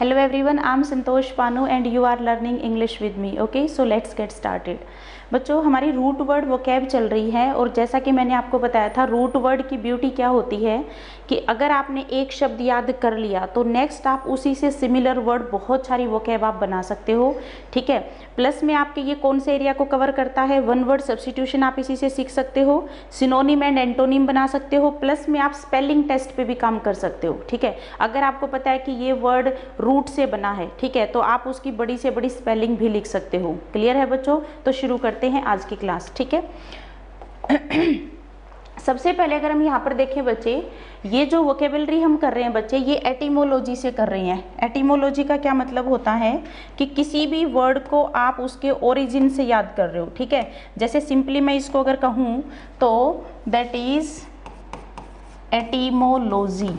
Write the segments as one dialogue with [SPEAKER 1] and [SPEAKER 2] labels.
[SPEAKER 1] Hello everyone, I am Santosh Panu and you are learning English with me. Okay, so let's get started. बच्चों हमारी root word vocab चल रही है और जैसा कि मैंने आपको बताया था रूट वर्ड की ब्यूटी क्या होती है कि अगर आपने एक शब्द याद कर लिया तो नेक्स्ट आप उसी से सिमिलर वर्ड बहुत सारी वोकैब आप बना सकते हो। ठीक है, प्लस में आपके ये कौन से एरिया को कवर करता है, वन वर्ड सब्स्टिट्यूशन आप इसी से सीख सकते हो, सिनोनिम एंड एंटोनिम बना सकते हो, प्लस में आप स्पेलिंग टेस्ट पे भी काम कर सकते हो। ठीक है, अगर आपको पता है कि ये वर्ड रूट से बना है, ठीक है, तो आप उसकी बड़ी से बड़ी स्पेलिंग भी लिख सकते हो। क्लियर है बच्चों? तो शुरू करते हैं आज की क्लास। ठीक है, सबसे पहले अगर हम यहाँ पर देखें बच्चे, ये जो वोकेबलरी हम कर रहे हैं बच्चे, ये एटिमोलॉजी से कर रहे हैं। एटिमोलॉजी का क्या मतलब होता है कि किसी भी वर्ड को आप उसके ओरिजिन से याद कर रहे हो। ठीक है, जैसे सिंपली मैं इसको अगर कहूँ तो दैट इज एटिमोलॉजी।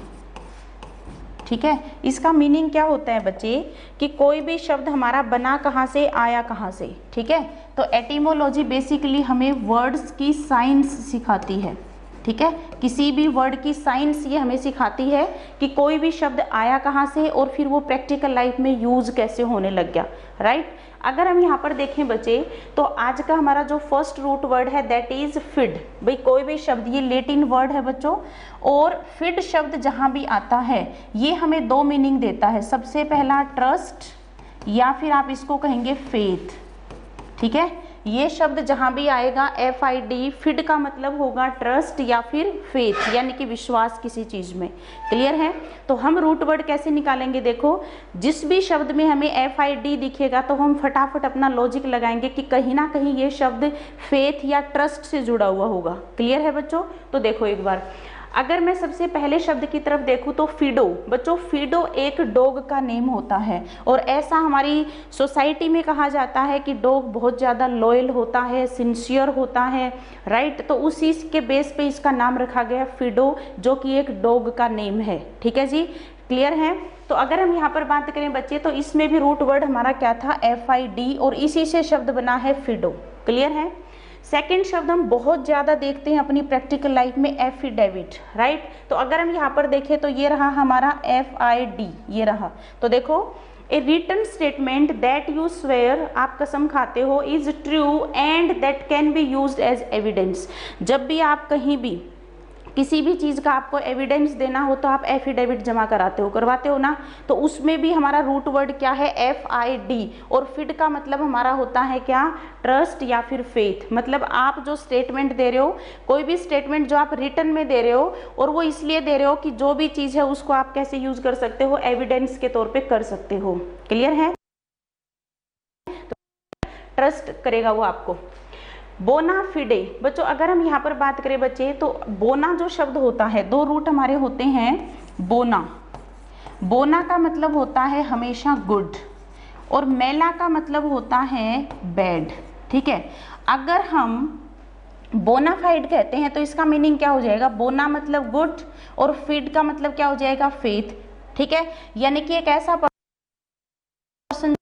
[SPEAKER 1] ठीक है, इसका मीनिंग क्या होता है बच्चे कि कोई भी शब्द हमारा बना कहाँ से, आया कहाँ से। ठीक है, तो एटिमोलॉजी बेसिकली हमें वर्ड्स की साइंस सिखाती है। ठीक है, किसी भी वर्ड की साइंस ये हमें सिखाती है कि कोई भी शब्द आया कहाँ से और फिर वो प्रैक्टिकल लाइफ में यूज कैसे होने लग गया। राइट, अगर हम यहाँ पर देखें बच्चे तो आज का हमारा जो फर्स्ट रूट वर्ड है दैट इज फिड। भाई कोई भी शब्द, ये लेटिन वर्ड है बच्चों, और फिड शब्द जहाँ भी आता है ये हमें दो मीनिंग देता है। सबसे पहला ट्रस्ट या फिर आप इसको कहेंगे फेथ। ठीक है, ये शब्द जहां भी आएगा FID, फिड का मतलब होगा ट्रस्ट या फिर फेथ, यानी कि विश्वास किसी चीज में। क्लियर है? तो हम रूट वर्ड कैसे निकालेंगे, देखो जिस भी शब्द में हमें FID दिखेगा तो हम फटाफट अपना लॉजिक लगाएंगे कि कहीं ना कहीं ये शब्द फेथ या ट्रस्ट से जुड़ा हुआ होगा। क्लियर है बच्चों? तो देखो एक बार, अगर मैं सबसे पहले शब्द की तरफ देखूं तो फिडो। बच्चों फिडो एक डॉग का नेम होता है और ऐसा हमारी सोसाइटी में कहा जाता है कि डॉग बहुत ज़्यादा लॉयल होता है, सिंसियर होता है। राइट, तो उसी के बेस पे इसका नाम रखा गया फिडो, जो कि एक डॉग का नेम है। ठीक है जी, क्लियर है? तो अगर हम यहाँ पर बात करें बच्चे तो इसमें भी रूट वर्ड हमारा क्या था, FID, और इसी से शब्द बना है फिडो। क्लियर है? सेकेंड शब्द हम बहुत ज्यादा देखते हैं अपनी प्रैक्टिकल लाइफ में, एफिडेविट। राइट, तो अगर हम यहाँ पर देखें तो ये रहा हमारा FID, ये रहा। तो देखो a written statement that you swear, आप कसम खाते हो, is true and that can be used as evidence. जब भी आप कहीं भी किसी भी चीज का आपको एविडेंस देना हो तो आप एफिडेविट जमा कराते हो, करवाते हो ना, तो उसमें भी हमारा रूट वर्ड क्या है, FID, और फिड का मतलब हमारा होता है क्या, ट्रस्ट या फिर फेथ। मतलब आप जो स्टेटमेंट दे रहे हो, कोई भी स्टेटमेंट जो आप रिटन में दे रहे हो, और वो इसलिए दे रहे हो कि जो भी चीज है उसको आप कैसे यूज कर सकते हो, एविडेंस के तौर पे कर सकते हो। क्लियर है? तो ट्रस्ट करेगा वो आपको। बोना फिडे, बच्चों अगर हम यहाँ पर बात करें बच्चे तो बोना जो शब्द होता है, दो रूट हमारे होते हैं। बोना, बोना का मतलब होता है हमेशा गुड, और मेला का मतलब होता है बैड। ठीक है, अगर हम बोनाफाइड कहते हैं तो इसका मीनिंग क्या हो जाएगा, बोना मतलब गुड और फिड का मतलब क्या हो जाएगा, फेथ। ठीक है, यानी कि एक ऐसा पर्सन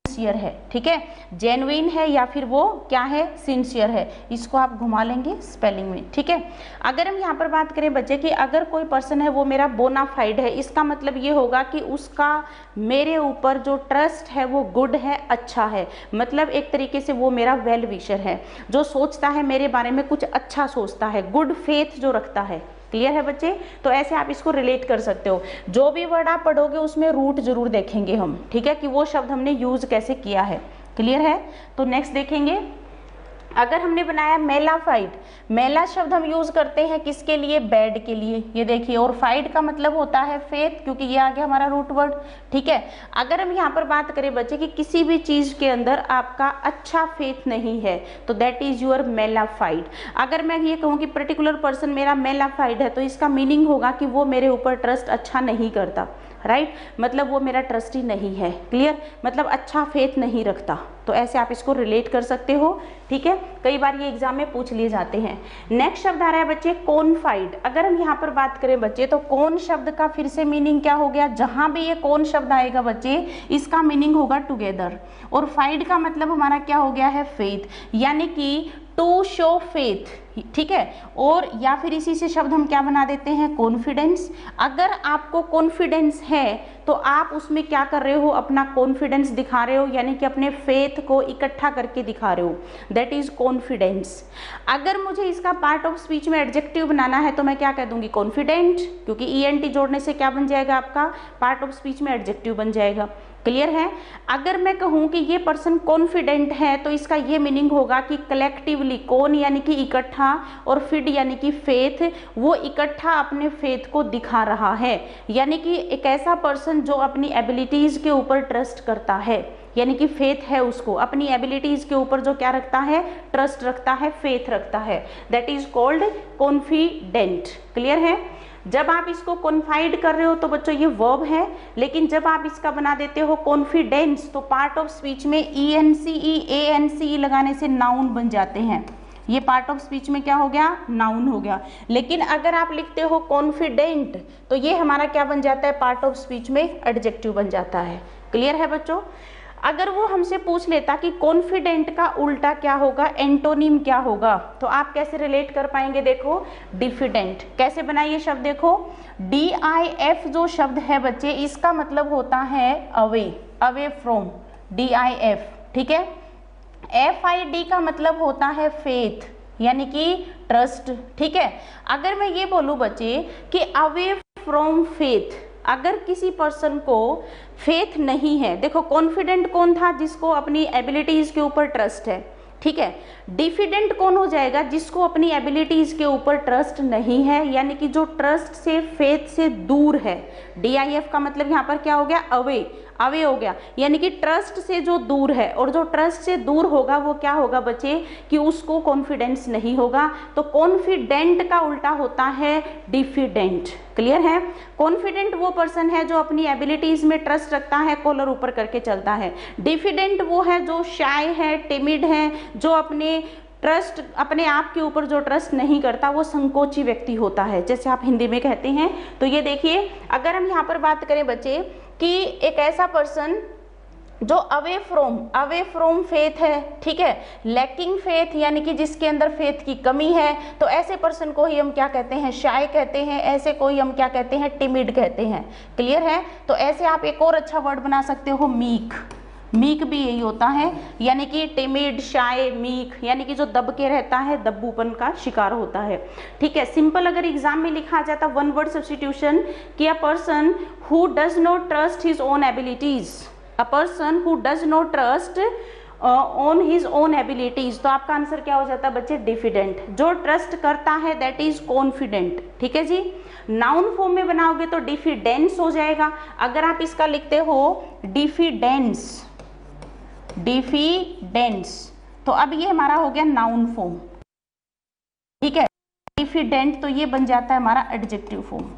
[SPEAKER 1] सिंसियर है। ठीक है, जेन्युइन है या फिर वो क्या है, सिंसियर है। इसको आप घुमा लेंगे स्पेलिंग में। ठीक है, अगर हम यहाँ पर बात करें बच्चे कि अगर कोई पर्सन है वो मेरा बोनाफाइड है, इसका मतलब ये होगा कि उसका मेरे ऊपर जो ट्रस्ट है वो गुड है, अच्छा है। मतलब एक तरीके से वो मेरा वेल विशर है, जो सोचता है मेरे बारे में कुछ अच्छा सोचता है, गुड फेथ जो रखता है। क्लियर है बच्चे? तो ऐसे आप इसको रिलेट कर सकते हो। जो भी वर्ड आप पढ़ोगे उसमें रूट जरूर देखेंगे हम। ठीक है, कि वो शब्द हमने यूज कैसे किया है। क्लियर है? तो नेक्स्ट देखेंगे, अगर हमने बनाया मेलाफाइड, मेला शब्द हम यूज करते हैं किसके लिए, बैड के लिए। ये देखिए, और फाइड का मतलब होता है फेथ, क्योंकि ये आ गया हमारा रूट वर्ड। ठीक है, अगर हम यहाँ पर बात करें बच्चे कि किसी भी चीज के अंदर आपका अच्छा फेथ नहीं है तो दैट इज योर मेलाफाइड। अगर मैं ये कहूँ कि पर्टिकुलर पर्सन मेरा मेलाफाइड है तो इसका मीनिंग होगा कि वो मेरे ऊपर ट्रस्ट अच्छा नहीं करता। राइट, मतलब वो मेरा ट्रस्टी नहीं है। क्लियर, मतलब अच्छा फेथ नहीं रखता। तो ऐसे आप इसको रिलेट कर सकते हो। ठीक है, कई बार ये एग्जाम में पूछ लिए जाते हैं। नेक्स्ट शब्द आ रहा है बच्चे कोनफाइड। अगर हम यहाँ पर बात करें बच्चे तो कोन शब्द का फिर से मीनिंग क्या हो गया, जहां भी ये कोन शब्द आएगा बच्चे इसका मीनिंग होगा टुगेदर, और फाइड का मतलब हमारा क्या हो गया है, फेथ, यानी कि टू शो फेथ। ठीक है। और या फिर इसी से शब्द हम क्या बना देते हैं, कॉन्फिडेंस। अगर आपको कॉन्फिडेंस है तो आप उसमें क्या कर रहे हो, अपना कॉन्फिडेंस दिखा रहे हो, यानी कि अपने फेथ को इकट्ठा करके दिखा रहे हो, दैट इज कॉन्फिडेंस। अगर मुझे इसका पार्ट ऑफ स्पीच में एडजेक्टिव बनाना है तो मैं क्या कह दूंगी, कॉन्फिडेंट, क्योंकि ईएनटी जोड़ने से क्या बन जाएगा, आपका पार्ट ऑफ स्पीच में एडजेक्टिव बन जाएगा। क्लियर है। अगर मैं कहूं कि ये पर्सन कॉन्फिडेंट है तो इसका ये मीनिंग होगा कि कलेक्टिवली, कौन यानी कि इकट्ठा, और फिड यानी कि फेथ, वो इकट्ठा अपने फेथ को दिखा रहा है, यानी कि एक ऐसा पर्सन जो अपनी एबिलिटीज के ऊपर ट्रस्ट करता है, यानी कि फेथ है उसको, अपनी एबिलिटीज के ऊपर जो क्या रखता है, ट्रस्ट रखता है, फेथ रखता है, that is called confident. Clear है। जब आप इसको कॉन्फाइड कर रहे हो तो बच्चों ये वर्ब है, लेकिन जब आप इसका बना देते हो कॉन्फिडेंस तो पार्ट ऑफ स्पीच में ENCE लगाने से नाउन बन जाते हैं। ये पार्ट ऑफ स्पीच में क्या हो गया, नाउन हो गया। लेकिन अगर आप लिखते हो कॉन्फिडेंट तो ये हमारा क्या बन जाता है, पार्ट ऑफ स्पीच में एडजेक्टिव बन जाता है। क्लियर है बच्चों। अगर वो हमसे पूछ लेता कि कॉन्फिडेंट का उल्टा क्या होगा, एंटोनिम क्या होगा, तो आप कैसे रिलेट कर पाएंगे, देखो डिफिडेंट। कैसे बनाइए शब्द, देखो DIF जो शब्द है बच्चे, इसका मतलब होता है अवे, अवे फ्रॉम, DIF, ठीक है। FID का मतलब होता है फेथ, यानी कि ट्रस्ट, ठीक है। अगर मैं ये बोलूं बच्चे कि अवे फ्रॉम फेथ, अगर किसी पर्सन को फेथ नहीं है, देखो कॉन्फिडेंट कौन था, जिसको अपनी एबिलिटीज के ऊपर ट्रस्ट है, ठीक है। डिफिडेंट कौन हो जाएगा, जिसको अपनी एबिलिटीज के ऊपर ट्रस्ट नहीं है, यानी कि जो ट्रस्ट से, फेथ से दूर है। DIF का मतलब यहाँ पर क्या हो गया, अवे, अवे हो गया, यानी कि ट्रस्ट से जो दूर है, और जो ट्रस्ट से दूर होगा वो क्या होगा बच्चे, कि उसको कॉन्फिडेंस नहीं होगा। तो कॉन्फिडेंट का उल्टा होता है डिफिडेंट। क्लियर है। कॉन्फिडेंट वो पर्सन है जो अपनी एबिलिटीज में ट्रस्ट रखता है, कॉलर ऊपर करके चलता है। डिफिडेंट वो है जो शाय है, टिमिड है, जो अपने ट्रस्ट, अपने आप के ऊपर जो ट्रस्ट नहीं करता, वो संकोची व्यक्ति होता है, जैसे आप हिंदी में कहते हैं। तो ये देखिए, अगर हम यहाँ पर बात करें बच्चे कि एक ऐसा पर्सन जो अवे फ्रॉम फेथ है, ठीक है, लैकिंग फेथ, यानी कि जिसके अंदर फेथ की कमी है, तो ऐसे पर्सन को ही हम क्या कहते हैं, शाय कहते हैं। ऐसे को ही हम क्या कहते हैं, टिमिड कहते हैं। क्लियर है। तो ऐसे आप एक और अच्छा वर्ड बना सकते हो, मीक। मीक भी यही होता है, यानी कि टिमिड, शाय, मीक, यानी कि जो दब के रहता है, दब्बूपन का शिकार होता है। ठीक है। सिंपल अगर एग्जाम में लिखा जाता वन वर्ड सब्स्टिट्यूशन कि a person who does not trust his own abilities, a person who does not trust on his own abilities, तो आपका आंसर क्या हो जाता है बच्चे, डिफिडेंट। जो ट्रस्ट करता है दैट इज कॉन्फिडेंट। ठीक है जी। नाउन फॉर्म में बनाओगे तो डिफिडेंस हो जाएगा। अगर आप इसका लिखते हो डिफिडेंस, तो अब ये हमारा हो गया नाउन फॉर्म। ठीक है। डिफिडेंट तो ये बन जाता है हमारा एडजेक्टिव फॉर्म।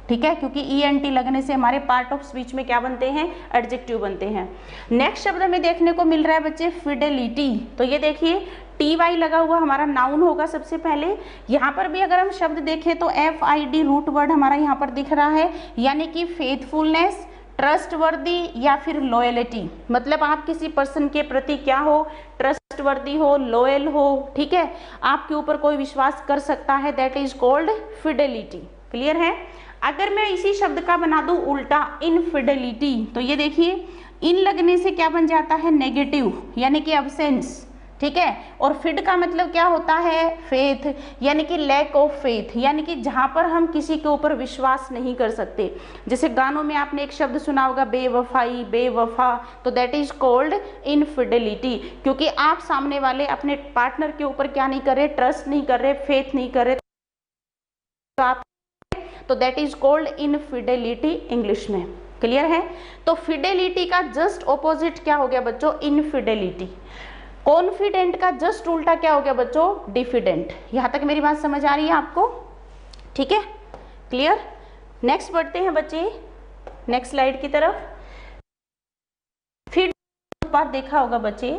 [SPEAKER 1] ठीक है, क्योंकि ENT लगने से हमारे पार्ट ऑफ स्पीच में क्या बनते हैं, एडजेक्टिव बनते हैं। नेक्स्ट शब्द हमें देखने को मिल रहा है बच्चे फिडेलिटी। तो ये देखिए TY लगा हुआ हमारा नाउन होगा सबसे पहले। यहाँ पर भी अगर हम शब्द देखें तो FID रूट वर्ड हमारा यहाँ पर दिख रहा है, यानी कि फेथफुलनेस, ट्रस्टवर्दी या फिर लॉयलिटी। मतलब आप किसी पर्सन के प्रति क्या हो, ट्रस्टवर्दी हो, लॉयल हो। ठीक है, आपके ऊपर कोई विश्वास कर सकता है, that is called Fidelity. Clear है। अगर मैं इसी शब्द का बना दूं उल्टा, इनफिडेलिटी, तो ये देखिए इन लगने से क्या बन जाता है, नेगेटिव, यानी कि अब्सेंस। ठीक है। और फिड का मतलब क्या होता है, फेथ, यानी कि लैक ऑफ फेथ, यानी कि जहां पर हम किसी के ऊपर विश्वास नहीं कर सकते। जैसे गानों में आपने एक शब्द सुना होगा बेवफाई, बेवफा, तो दैट इज कॉल्ड इनफिडेलिटी, क्योंकि आप सामने वाले अपने पार्टनर के ऊपर क्या नहीं कर रहे, ट्रस्ट नहीं कर रहे, फेथ नहीं कर रहे, तो आप, तो that is called infidelity English में। क्लियर है। तो फिडेलिटी का जस्ट ऑपोजिट क्या हो गया बच्चों, इनफिडेलिटी। कॉन्फिडेंट का जस्ट उल्टा क्या हो गया बच्चों, डिफिडेंट। यहां तक मेरी बात समझ आ रही है आपको। ठीक है, क्लियर। नेक्स्ट बढ़ते हैं बच्चे, नेक्स्ट स्लाइड की तरफ। फिर बात देखा होगा बच्चे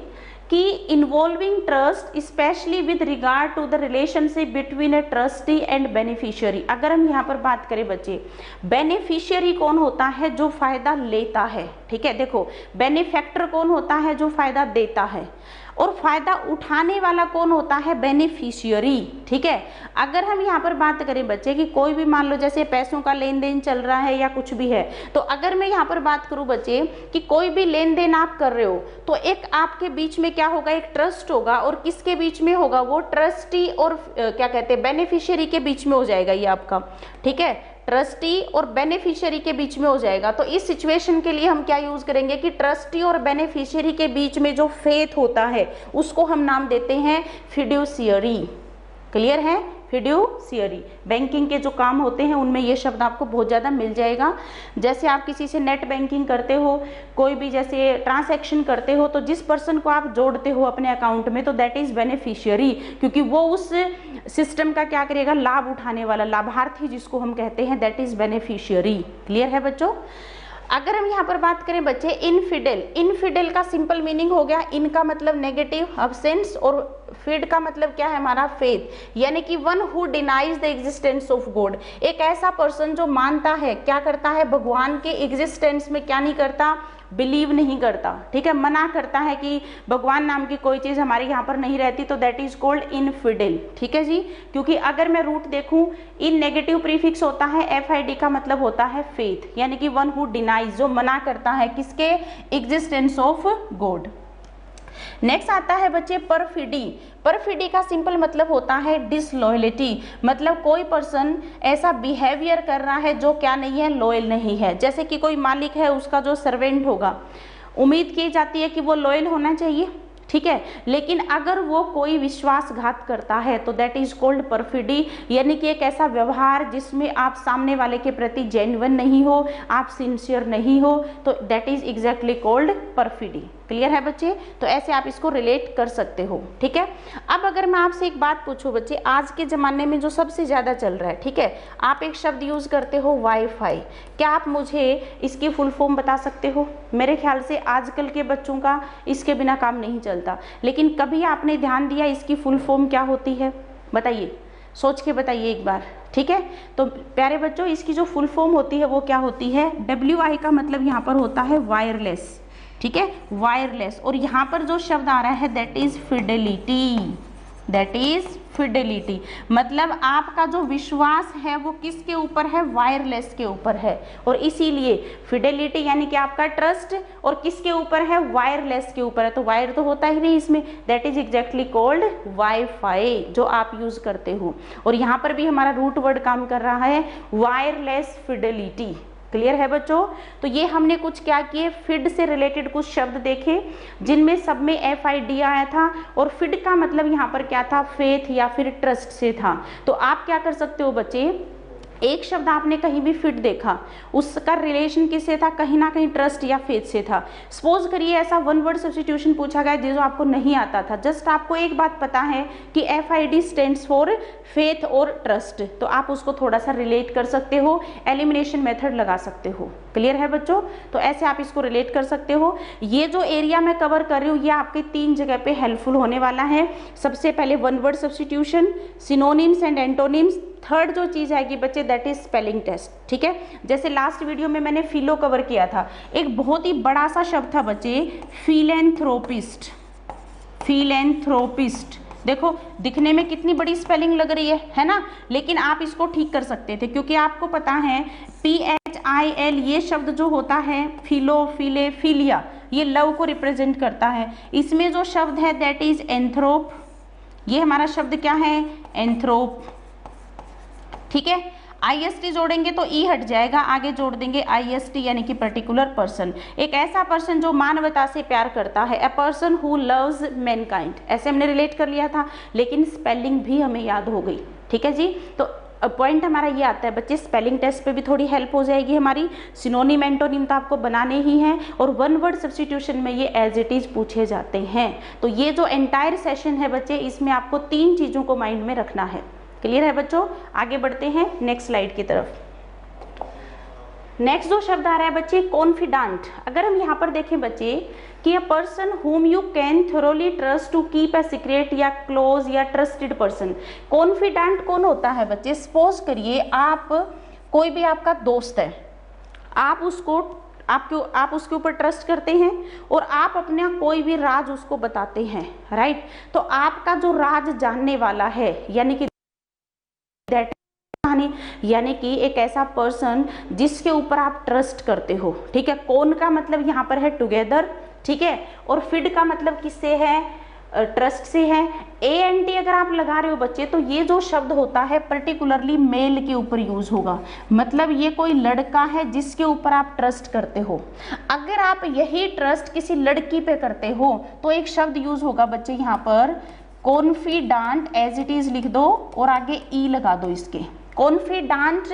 [SPEAKER 1] कि involving trust specially with regard to the relationship between a trustee and beneficiary. अगर हम यहाँ पर बात करें बच्चे, बेनिफिशियरी कौन होता है, जो फायदा लेता है। ठीक है, देखो बेनिफैक्टर कौन होता है, जो फायदा देता है, और फायदा उठाने वाला कौन होता है, बेनिफिशियरी। ठीक है, अगर हम यहाँ पर बात करें बच्चे कि कोई भी मान लो जैसे पैसों का लेन देन चल रहा है या कुछ भी है, तो अगर मैं यहाँ पर बात करूँ बच्चे कि कोई भी लेन देन आप कर रहे हो तो एक आपके बीच में क्या होगा, एक ट्रस्ट होगा, और किसके बीच में होगा, वो ट्रस्टी और क्या कहते हैं बेनिफिशियरी के बीच में हो जाएगा ये आपका। ठीक है, ट्रस्टी और बेनिफिशियरी के बीच में हो जाएगा। तो इस सिचुएशन के लिए हम क्या यूज करेंगे कि ट्रस्टी और बेनिफिशियरी के बीच में जो फेथ होता है उसको हम नाम देते हैं फिड्यूसियरी। क्लियर है, फिड्यूसियरी। बैंकिंग के जो काम होते हैं उनमें ये शब्द आपको बहुत ज़्यादा मिल जाएगा। जैसे आप किसी से नेट बैंकिंग करते हो, कोई भी जैसे ट्रांसैक्शन करते हो, तो जिस पर्सन को आप जोड़ते हो अपने अकाउंट में तो दैट इज बेनिफिशियरी, क्योंकि वो उस सिस्टम का क्या करेगा, लाभ उठाने वाला, लाभार्थी जिसको हम कहते हैं, दैट इज बेनिफिशियरी। क्लियर है बच्चों। अगर हम यहाँ पर बात करें बच्चे इनफिडेल, इनफिडेल का सिंपल मीनिंग हो गया, इन का मतलब नेगेटिव अब्सेंस और फिड का मतलब क्या है हमारा फेथ, यानी कि one who denies the existence of God, एक ऐसा पर्सन जो मानता है, क्या करता है, भगवान के एग्जिस्टेंस में क्या नहीं करता, बिलीव नहीं करता। ठीक है, मना करता है कि भगवान नाम की कोई चीज हमारे यहाँ पर नहीं रहती, तो दैट इज कॉल्ड इनफिडेल। ठीक है जी, क्योंकि अगर मैं रूट देखूं, इन नेगेटिव प्रीफिक्स होता है FID का मतलब होता है फेथ, यानी कि वन हु डिनाइज, जो मना करता है किसके, एग्जिस्टेंस ऑफ गॉड। नेक्स्ट आता है बच्चे परफिडी। परफिडी का सिंपल मतलब होता है डिसलॉयलिटी, मतलब कोई पर्सन ऐसा बिहेवियर कर रहा है जो क्या नहीं है, लॉयल नहीं है। जैसे कि कोई मालिक है, उसका जो सर्वेंट होगा, उम्मीद की जाती है कि वो लॉयल होना चाहिए, ठीक है, लेकिन अगर वो कोई विश्वासघात करता है तो दैट इज कॉल्ड परफिडी, यानी कि एक ऐसा व्यवहार जिसमें आप सामने वाले के प्रति जेन्युइन नहीं हो, आप सिंसियर नहीं हो, तो that is exactly called perfidy. Clear है बच्चे, तो ऐसे आप इसको रिलेट कर सकते हो। ठीक है, अब अगर मैं आपसे एक बात पूछूं बच्चे, आज के जमाने में जो सबसे ज्यादा चल रहा है, ठीक है, आप एक शब्द यूज करते हो वाईफाई, क्या आप मुझे इसकी फुल फॉर्म बता सकते हो? मेरे ख्याल से आजकल के बच्चों का इसके बिना काम नहीं चलता, लेकिन कभी आपने ध्यान दिया इसकी फुल फॉर्म क्या होती है? बताइए, सोच के बताइए एक बार। ठीक है, तो प्यारे बच्चों इसकी जो फुल फॉर्म होती है वो क्या होती है? WI का मतलब यहाँ पर होता है वायरलेस। ठीक है, वायरलेस, और यहाँ पर जो शब्द आ रहा है that is Fidelity, that is Fidelity, मतलब आपका जो विश्वास है वो किसके ऊपर है? वायरलेस के ऊपर है, और इसीलिए फिडेलिटी यानी कि आपका ट्रस्ट और किसके ऊपर है? वायरलेस के ऊपर है, तो वायर तो होता ही नहीं इसमें, that is exactly called wifi जो आप यूज करते हो। और यहाँ पर भी हमारा रूट वर्ड काम कर रहा है वायरलेस फिडेलिटी। क्लियर है बच्चों, तो ये हमने कुछ क्या किए, फिड से रिलेटेड कुछ शब्द देखे जिनमें सब में FID आया था, और फिड का मतलब यहाँ पर क्या था? फेथ या फिर ट्रस्ट से था। तो आप क्या कर सकते हो बच्चे, एक शब्द आपने कहीं भी फिट देखा, उसका रिलेशन किससे था? कहीं ना कहीं ट्रस्ट या फेथ से था। सपोज करिए ऐसा वन वर्ड सब्स्टिट्यूशन पूछा गया जो आपको नहीं आता था, जस्ट आपको एक बात पता है कि FID स्टैंड्स फॉर फेथ और ट्रस्ट, तो आप उसको थोड़ा सा रिलेट कर सकते हो, एलिमिनेशन मेथड लगा सकते हो। क्लियर है बच्चों, तो ऐसे आप इसको रिलेट कर सकते हो। ये जो एरिया मैं कवर कर रही हूँ ये आपके 3 जगह पे हेल्पफुल होने वाला है। सबसे पहले one word substitution, synonyms and antonyms, third जो चीज है कि बच्चे दैट इज स्पेलिंग टेस्ट। ठीक है, जैसे लास्ट वीडियो में मैंने फिलो कवर किया था, एक बहुत ही बड़ा सा शब्द था बच्चे, फिलेंथ्रोपिस्ट। फिलेंथ्रोपिस्ट देखो दिखने में कितनी बड़ी स्पेलिंग लग रही है ना, लेकिन आप इसको ठीक कर सकते थे क्योंकि आपको पता है PHIL ये शब्द जो होता है, फिलो, फिले, फिलिया, ये लव को रिप्रेजेंट करता है। इसमें जो शब्द है दैट इज एंथ्रोप, ये हमारा शब्द क्या है? एंथ्रोप। ठीक है, IST जोड़ेंगे तो E हट जाएगा, आगे जोड़ देंगे IST यानी कि पर्टिकुलर पर्सन, एक ऐसा पर्सन जो मानवता से प्यार करता है, a person who loves Mankind, ऐसे हमने रिलेट कर लिया था, लेकिन स्पेलिंग भी हमें याद हो गई। ठीक है जी, तो पॉइंट हमारा ये आता है बच्चे, स्पेलिंग टेस्ट पे भी थोड़ी हेल्प हो जाएगी हमारी। सिनोनिम एंटोनिम तो आपको बनाने ही हैं, और वन वर्ड सब्स्टिट्यूशन में ये एज इट इज पूछे जाते हैं। तो ये जो एंटायर सेशन है बच्चे, इसमें आपको 3 चीजों को माइंड में रखना है। क्लियर है बच्चों, आगे बढ़ते हैं नेक्स्ट स्लाइड की तरफ। नेक्स्ट जो शब्द आ रहा है बच्चे, कॉन्फिडेंट। अगर हम यहाँ पर देखें बच्चे कि a person whom you can thoroughly trust to keep a secret, या क्लोज या ट्रस्टेड पर्सन। कॉन्फिडेंट कौन होता है बच्चे? सपोज करिए आप, कोई भी आपका दोस्त है, आप उसको आप उसके ऊपर ट्रस्ट करते हैं और आप अपना कोई भी राज उसको बताते हैं, राइट। तो आपका जो राज जानने वाला है यानी कि यानी कि एक ऐसा पर्सन जिसके ऊपर आप ट्रस्ट करते हो, ठीक है। कौन का मतलब यहाँ पर है टुगेदर, ठीक है, और फिड का मतलब किससे है, ट्रस्ट से है। ANT अगर आप लगा रहे हो बच्चे तो ये जो शब्द होता है पर्टिकुलरली मेल के ऊपर यूज होगा, मतलब ये कोई लड़का है जिसके ऊपर आप ट्रस्ट करते हो। अगर आप यही ट्रस्ट किसी लड़की पे करते हो तो एक शब्द यूज होगा बच्चे यहाँ पर कॉन्फिडेंट, एज इट इज लिख दो और आगे ई लगा दो इसके। कॉन्फिडेंट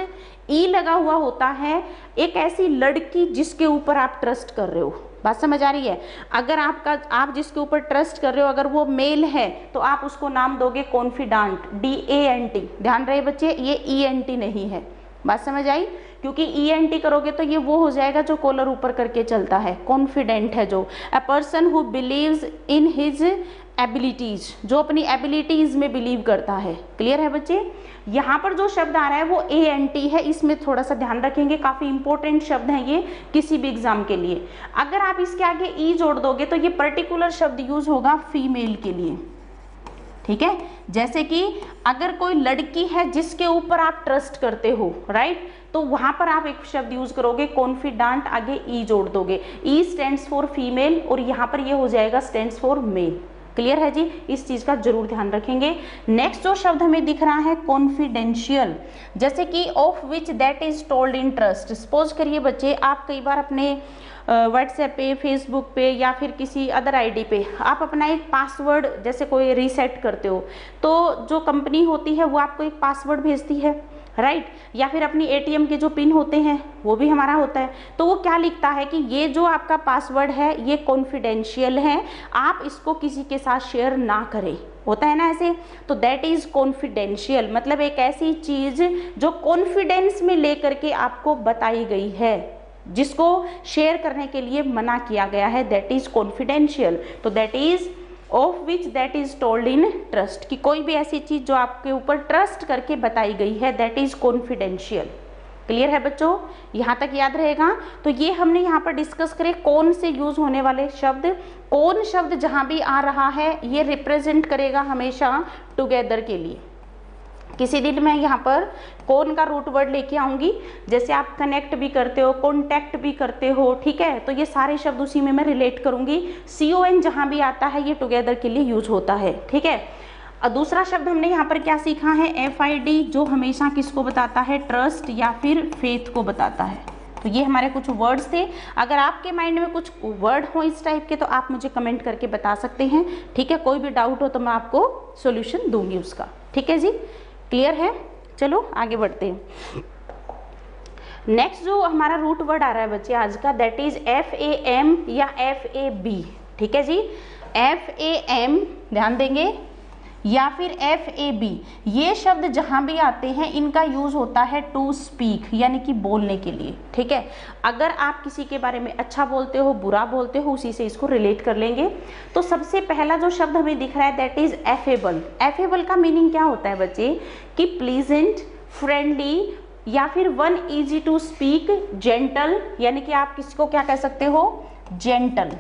[SPEAKER 1] ई लगा हुआ होता है एक ऐसी लड़की जिसके ऊपर आप ट्रस्ट कर रहे हो। बात समझ आ रही है। अगर आप जिसके ऊपर ट्रस्ट कर रहे हो अगर वो मेल है तो आप उसको नाम दोगे कॉन्फिडेंट, DANT। ध्यान रहे बच्चे, ये ENT नहीं है। बात समझ आई, क्योंकि ENT करोगे तो ये वो हो जाएगा जो कॉलर ऊपर करके चलता है। कॉन्फिडेंट है जो a person who believes in his abilities, जो अपनी एबिलिटीज में बिलीव करता है। क्लियर है बच्चे। यहाँ पर जो शब्द आ रहा है वो ANT है, इसमें थोड़ा सा ध्यान रखेंगे, काफी इंपॉर्टेंट शब्द है ये किसी भी एग्जाम के लिए। अगर आप इसके आगे ई जोड़ दोगे तो ये पर्टिकुलर शब्द यूज होगा फीमेल के लिए, ठीक है। जैसे कि अगर कोई लड़की है जिसके ऊपर आप ट्रस्ट करते हो, राइट, तो वहां पर आप एक शब्द यूज करोगे कॉन्फिडेंट, आगे ई जोड़ दोगे। ई स्टैंड्स फॉर फीमेल और यहाँ पर ये हो जाएगा स्टैंड्स फॉर मेल। क्लियर है जी, इस चीज का जरूर ध्यान रखेंगे। नेक्स्ट जो शब्द हमें दिख रहा है कॉन्फिडेंशियल, जैसे कि of which that is told in trust. Suppose करिए बच्चे आप कई बार अपने व्हाट्सएप पे, फेसबुक पे या फिर किसी अदर आईडी पे आप अपना एक पासवर्ड जैसे कोई रीसेट करते हो, तो जो कंपनी होती है वो आपको एक पासवर्ड भेजती है, राइट। या फिर अपनी ATM के जो पिन होते हैं वो भी हमारा होता है, तो वो क्या लिखता है कि ये जो आपका पासवर्ड है ये कॉन्फिडेंशियल है, आप इसको किसी के साथ शेयर ना करें। होता है ना ऐसे, तो दैट इज कॉन्फिडेंशियल, मतलब एक ऐसी चीज जो कॉन्फिडेंस में लेकर के आपको बताई गई है, जिसको शेयर करने के लिए मना किया गया है, दैट इज कॉन्फिडेंशियल। तो that is of which that is told in trust, कि कोई भी ऐसी चीज जो आपके ऊपर ट्रस्ट करके बताई गई है, दैट इज कॉन्फिडेंशियल। क्लियर है बच्चों, यहाँ तक याद रहेगा। तो ये हमने यहाँ पर डिस्कस करे कौन से यूज होने वाले शब्द, कौन शब्द जहां भी आ रहा है ये रिप्रेजेंट करेगा हमेशा टुगेदर के लिए। किसी दिन मैं यहाँ पर कौन का रूट वर्ड लेके आऊंगी, जैसे आप कनेक्ट भी करते हो, कॉन्टैक्ट भी करते हो, ठीक है, तो ये सारे शब्द उसी में मैं रिलेट करूंगी। CON जहां भी आता है ये टुगेदर के लिए यूज होता है, ठीक है। और दूसरा शब्द हमने यहाँ पर क्या सीखा है FID, जो हमेशा किसको बताता है, ट्रस्ट या फिर फेथ को बताता है। तो ये हमारे कुछ वर्ड्स थे। अगर आपके माइंड में कुछ वर्ड हो इस टाइप के तो आप मुझे कमेंट करके बता सकते हैं, ठीक है। कोई भी डाउट हो तो मैं आपको सोल्यूशन दूंगी उसका, ठीक है जी। क्लियर है, चलो आगे बढ़ते हैं। नेक्स्ट जो हमारा रूट वर्ड आ रहा है बच्चे आज का, दैट इज FAM या FAB, ठीक है जी। FAM ध्यान देंगे या फिर FAB, ये शब्द जहां भी आते हैं इनका यूज होता है टू स्पीक, यानी कि बोलने के लिए, ठीक है। अगर आप किसी के बारे में अच्छा बोलते हो, बुरा बोलते हो, उसी से इसको रिलेट कर लेंगे। तो सबसे पहला जो शब्द हमें दिख रहा है दैट इज एफेबल। एफेबल का मीनिंग क्या होता है बच्चे, कि प्लीजेंट, फ्रेंडली या फिर one easy to speak, gentle, यानी कि आप किसको क्या कह सकते हो, जेंटल,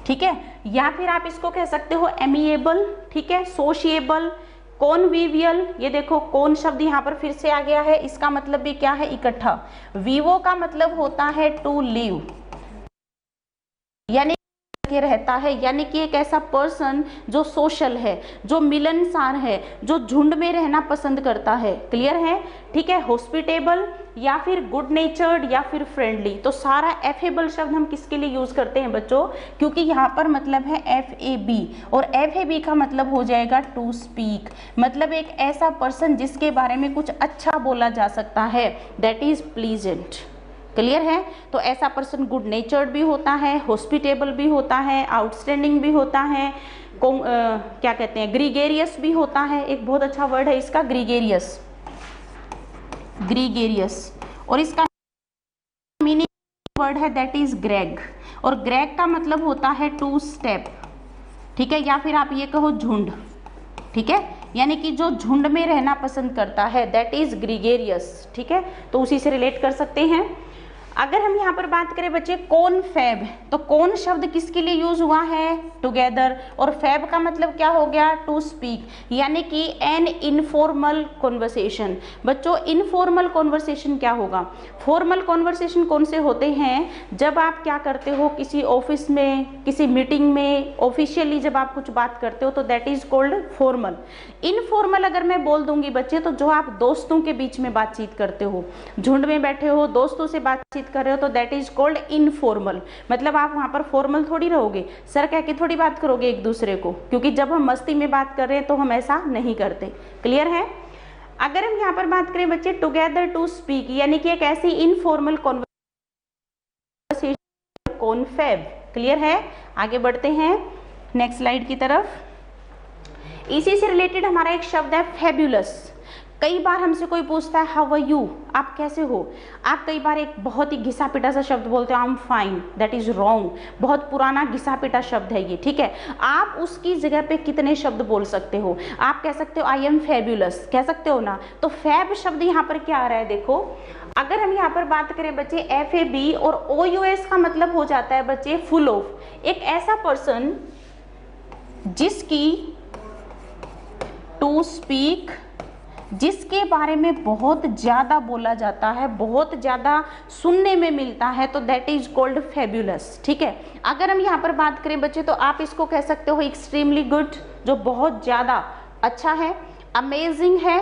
[SPEAKER 1] ठीक है। या फिर आप इसको कह सकते हो एमिएबल, ठीक है, सोशिएबल, कॉन्विवियल। ये देखो कौन शब्द यहाँ पर फिर से आ गया है, इसका मतलब भी क्या है, इकट्ठा। विवो का मतलब होता है टू लिव, यानी के रहता है, यानी कि एक ऐसा पर्सन जो सोशल है, जो मिलनसार है, जो झुंड में रहना पसंद करता है। क्लियर है, ठीक है। हॉस्पिटेबल या फिर गुड नेचर्ड या फिर फ्रेंडली। तो सारा एफेबल शब्द हम किसके लिए यूज करते हैं बच्चों, क्योंकि यहाँ पर मतलब है FAB और FAB का मतलब हो जाएगा टू स्पीक, मतलब एक ऐसा पर्सन जिसके बारे में कुछ अच्छा बोला जा सकता है, दैट इज प्लीजेंट। क्लियर है। तो ऐसा पर्सन गुड नेचर्ड भी होता है, हॉस्पिटेबल भी होता है, आउटस्टैंडिंग भी होता है, क्या कहते हैं, ग्रीगेरियस भी होता है। एक बहुत अच्छा वर्ड है इसका, ग्रीगेरियस, ग्रीगेरियस। और इसका मीनिंग वर्ड है दैट इज ग्रेग, और ग्रेग का मतलब होता है टू स्टेप, ठीक है, या फिर आप ये कहो झुंड, ठीक है, यानी कि जो झुंड में रहना पसंद करता है, दैट इज ग्रीगेरियस, ठीक है। तो उसी से रिलेट कर सकते हैं। अगर हम यहाँ पर बात करें बच्चे कौन फैब, तो कौन शब्द किसके लिए यूज हुआ है, टुगेदर, और फैब का मतलब क्या हो गया, टू स्पीक, यानी कि एन इनफॉर्मल कॉन्वर्सेशन। बच्चों इनफॉर्मल कॉन्वर्सेशन क्या होगा, फॉर्मल कॉन्वर्सेशन कौन से होते हैं, जब आप क्या करते हो किसी ऑफिस में, किसी मीटिंग में, ऑफिशियली जब आप कुछ बात करते हो तो that is called formal. Informal अगर मैं बोल दूंगी बच्चे, तो जो आप दोस्तों के बीच में बातचीत करते हो, झुंड में बैठे हो, दोस्तों से बातचीत कर रहे हो, तो दैट इज कॉल्ड इनफॉर्मल। मतलब आप वहां पर फॉर्मल थोड़ी रहोगे, सर कह के थोड़ी बात करोगे एक दूसरे को, क्योंकि जब हम मस्ती में बात कर रहे हैं तो हम ऐसा नहीं करते। क्लियर है। अगर हम यहाँ पर बात करें बच्चे टुगेदर टू स्पीक, यानी कि एक ऐसी इनफॉर्मल कॉन्वर्सेशन, कॉन्फैब। क्लियर है। आगे बढ़ते हैं नेक्स्ट स्लाइड की तरफ। इसी से रिलेटेड हमारा एक शब्द है फैबुलस। कई बार हमसे कोई पूछता है हाउ आर यू, आप कैसे हो, आप कई बार एक बहुत ही घिसा पिटा सा शब्द बोलते हो, I am fine, that is wrong, बहुत पुराना घिसा पिटा शब्द है ये, ठीक है। आप उसकी जगह पे कितने शब्द बोल सकते हो, आप कह सकते हो आई एम फैबुलस, कह सकते हो ना। तो फैब शब्द यहाँ पर क्या आ रहा है, देखो अगर हम यहाँ पर बात करें बच्चे FAB और OUS का मतलब हो जाता है बच्चे फुल ऑफ, एक ऐसा पर्सन जिसकी टू स्पीक, जिसके बारे में बहुत ज्यादा बोला जाता है, बहुत ज्यादा सुनने में मिलता है, तो दैट इज कॉल्ड फैबुलस। ठीक है। अगर हम यहाँ पर बात करें बच्चे, तो आप इसको कह सकते हो एक्सट्रीमली गुड, जो बहुत ज्यादा अच्छा है, अमेजिंग है,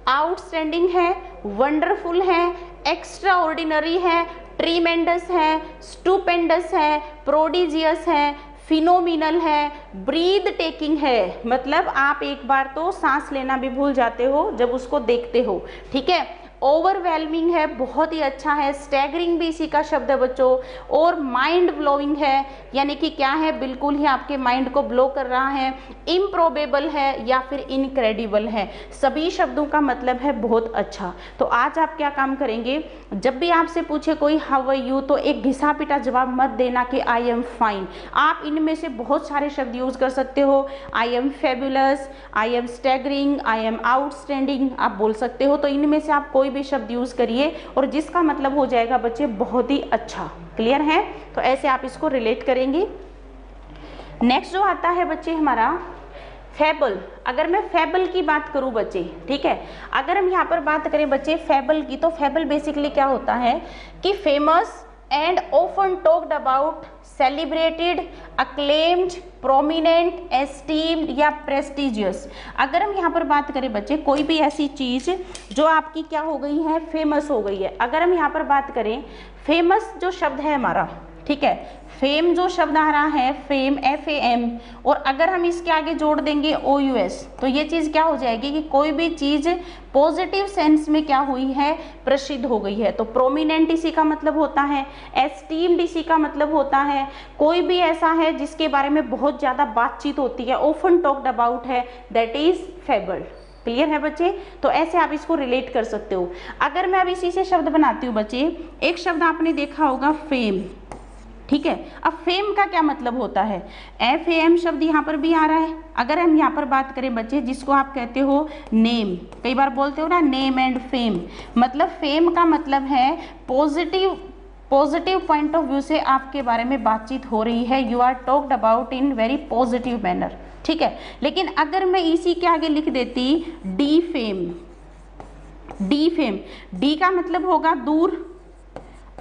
[SPEAKER 1] आउटस्टैंडिंग है, वंडरफुल है, एक्स्ट्रा ऑर्डिनरी है, ट्रीमेंडस है, स्टूपेंडस है, प्रोडिजियस है, फिनोमिनल है, ब्रीद टेकिंग है। मतलब आप एक बार तो सांस लेना भी भूल जाते हो जब उसको देखते हो। ठीक है। ओवरवेलमिंग है, बहुत ही अच्छा है, स्टैगरिंग भी इसी का शब्द है बच्चों, और माइंड ब्लोइंग है, यानी कि क्या है, बिल्कुल ही आपके माइंड को ब्लो कर रहा है, इम्प्रोबेबल है या फिर इनक्रेडिबल है। सभी शब्दों का मतलब है बहुत अच्छा। तो आज आप क्या काम करेंगे, जब भी आपसे पूछे कोई हाउ आर यू, तो एक घिसा पिटा जवाब मत देना कि आई एम फाइन। आप इनमें से बहुत सारे शब्द यूज कर सकते हो, I am fabulous, I am staggering, I am outstanding, आप बोल सकते हो। तो इनमें से आप कोई भी शब्द यूज करिए और जिसका मतलब हो जाएगा बच्चे बहुत ही अच्छा। क्लियर है। तो ऐसे आप इसको रिलेट करेंगे। नेक्स्ट जो आता है बच्चे हमारा फैबल। अगर मैं फैबल की बात करूं बच्चे, ठीक है, अगर हम यहाँ पर बात करें बच्चे फैबल की, तो फैबल बेसिकली क्या होता है कि famous and often talked about, celebrated, acclaimed, prominent, esteemed या प्रेस्टिजियस। अगर हम यहाँ पर बात करें बच्चे कोई भी ऐसी चीज जो आपकी क्या हो गई है, फेमस हो गई है। अगर हम यहाँ पर बात करें फेमस जो शब्द है हमारा, ठीक है, फेम जो शब्द आ रहा है, फेम FAM, और अगर हम इसके आगे जोड़ देंगे OUS, तो ये चीज क्या हो जाएगी कि कोई भी चीज पॉजिटिव सेंस में क्या हुई है, प्रसिद्ध हो गई है। तो प्रोमिनेंट इसी का मतलब होता है, एस्टीम्ड इसी का मतलब होता है, कोई भी ऐसा है जिसके बारे में बहुत ज्यादा बातचीत होती है, ऑफन टॉक्ड अबाउट है, दैट इज फेबल्ड। क्लियर है बच्चे। तो ऐसे आप इसको रिलेट कर सकते हो। अगर मैं अब इसी से शब्द बनाती हूँ बच्चे, एक शब्द आपने देखा होगा फेम, ठीक है। अब फेम का क्या मतलब होता है, FAM शब्द यहाँ पर भी आ रहा है। अगर हम यहाँ पर बात करें बच्चे, जिसको आप कहते हो नेम, कई बार बोलते हो ना नेम एंड फेम, मतलब फेम का मतलब है पॉजिटिव पॉइंट ऑफ व्यू से आपके बारे में बातचीत हो रही है, you are talked about in very positive manner. ठीक है। लेकिन अगर मैं इसी के आगे लिख देती डीफेम, डी का मतलब होगा दूर,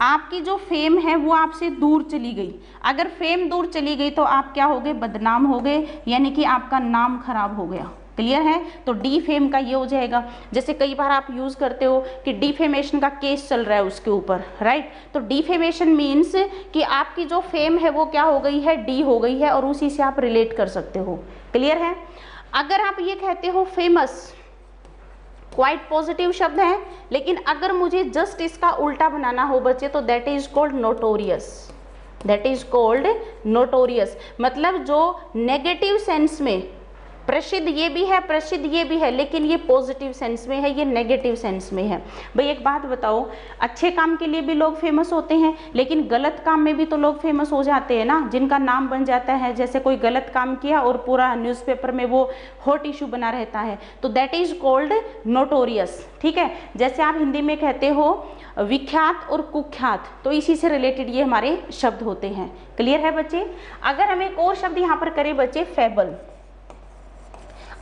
[SPEAKER 1] आपकी जो फेम है वो आपसे दूर चली गई। अगर फेम दूर चली गई तो आप क्या हो गए, बदनाम हो गए, यानी कि आपका नाम खराब हो गया। क्लियर है। तो डीफेम का ये हो जाएगा, जैसे कई बार आप यूज करते हो कि डिफेमेशन का केस चल रहा है उसके ऊपर, राइट। तो डिफेमेशन मीन्स कि आपकी जो फेम है वो क्या हो गई है, डी हो गई है, और उसी से आप रिलेट कर सकते हो। क्लियर है। अगर आप ये कहते हो फेमस, क्वाइट पॉजिटिव शब्द है, लेकिन अगर मुझे जस्ट इसका उल्टा बनाना हो बच्चे, तो that is called notorious, that is called notorious. मतलब जो नेगेटिव सेंस में प्रसिद्ध ये भी है, प्रसिद्ध ये भी है, लेकिन ये पॉजिटिव सेंस में है, ये नेगेटिव सेंस में है। भाई एक बात बताओ, अच्छे काम के लिए भी लोग फेमस होते हैं, लेकिन गलत काम में भी तो लोग फेमस हो जाते हैं ना, जिनका नाम बन जाता है। जैसे कोई गलत काम किया और पूरा न्यूज़पेपर में वो हॉट इशू बना रहता है, तो दैट इज कॉल्ड नोटोरियस। ठीक है, जैसे आप हिंदी में कहते हो विख्यात और कुख्यात, तो इसी से रिलेटेड ये हमारे शब्द होते हैं। क्लियर है बच्चे? अगर हम एक और शब्द यहाँ पर करें बच्चे, फेबल।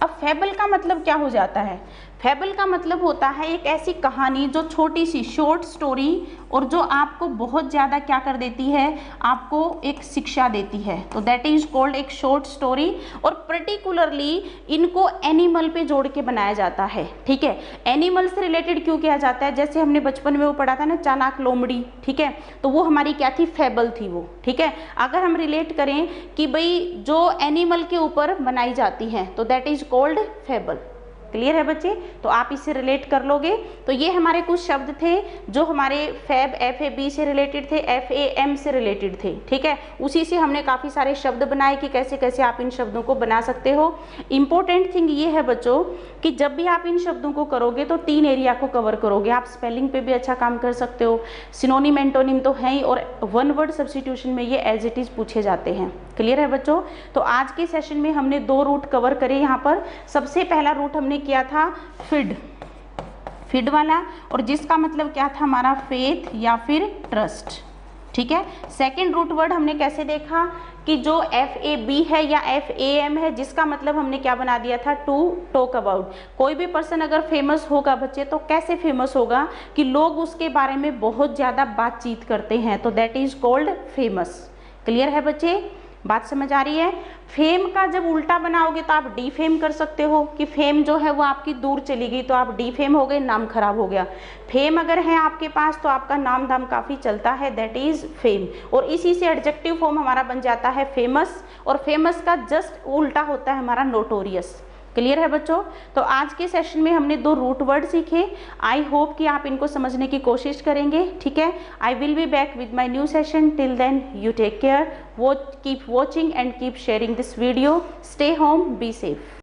[SPEAKER 1] अब फेबल का मतलब क्या हो जाता है? फेबल का मतलब होता है एक ऐसी कहानी जो छोटी सी शॉर्ट स्टोरी और जो आपको बहुत ज़्यादा क्या कर देती है, आपको एक शिक्षा देती है, तो दैट इज कॉल्ड एक शॉर्ट स्टोरी। और पर्टिकुलरली इनको एनिमल पे जोड़ के बनाया जाता है। ठीक है, एनिमल से रिलेटेड क्यों किया जाता है? जैसे हमने बचपन में वो पढ़ा था ना, चालाक लोमड़ी, ठीक है, तो वो हमारी क्या थी, फेबल थी वो। ठीक है, अगर हम रिलेट करें कि भाई जो एनिमल के ऊपर बनाई जाती है, तो that is called fable. Clear है बच्चे? तो आप इससे रिलेट कर लोगे। तो ये हमारे कुछ शब्द थे जो हमारे फैब FAB से रिलेटेड थे, FAM से रिलेटेड थे। ठीक है, उसी से हमने काफ़ी सारे शब्द बनाए कि कैसे कैसे आप इन शब्दों को बना सकते हो। इंपॉर्टेंट थिंग ये है बच्चों कि जब भी आप इन शब्दों को करोगे तो 3 एरिया को कवर करोगे। आप स्पेलिंग पे भी अच्छा काम कर सकते हो, सिनोनिम एंटोनिम तो है ही, और वन वर्ड सब्स्टिट्यूशन में ये एज इट इज पूछे जाते हैं। क्लियर है बच्चों? तो आज के सेशन में हमने 2 रूट कवर करे यहाँ पर। सबसे पहला रूट हमने किया था फिड वाला, और जिसका मतलब क्या था हमारा, फेथ या फिर ट्रस्ट। ठीक है, सेकंड रूट वर्ड हमने कैसे देखा कि जो FAB है या FAM है, जिसका मतलब हमने क्या बना दिया था, टू टॉक अबाउट। कोई भी पर्सन अगर फेमस होगा बच्चे, तो कैसे फेमस होगा कि लोग उसके बारे में बहुत ज़्यादा बातचीत करते हैं, तो that is called famous. Clear है बच्चे? बात समझ आ रही है? फेम का जब उल्टा बनाओगे तो आप डीफेम कर सकते हो कि फेम जो है वो आपकी दूर चली गई, तो आप डीफेम हो गए, नाम खराब हो गया। फेम अगर है आपके पास तो आपका नाम धाम काफ़ी चलता है, दैट इज फेम। और इसी से एडजेक्टिव फॉर्म हमारा बन जाता है फेमस, और फेमस का जस्ट उल्टा होता है हमारा नोटोरियस। क्लियर है बच्चों? तो आज के सेशन में हमने 2 रूट वर्ड सीखे। आई होप कि आप इनको समझने की कोशिश करेंगे। ठीक है, I will be back with my new session. Till then you take care, keep watching and keep sharing this video. Stay home, be safe.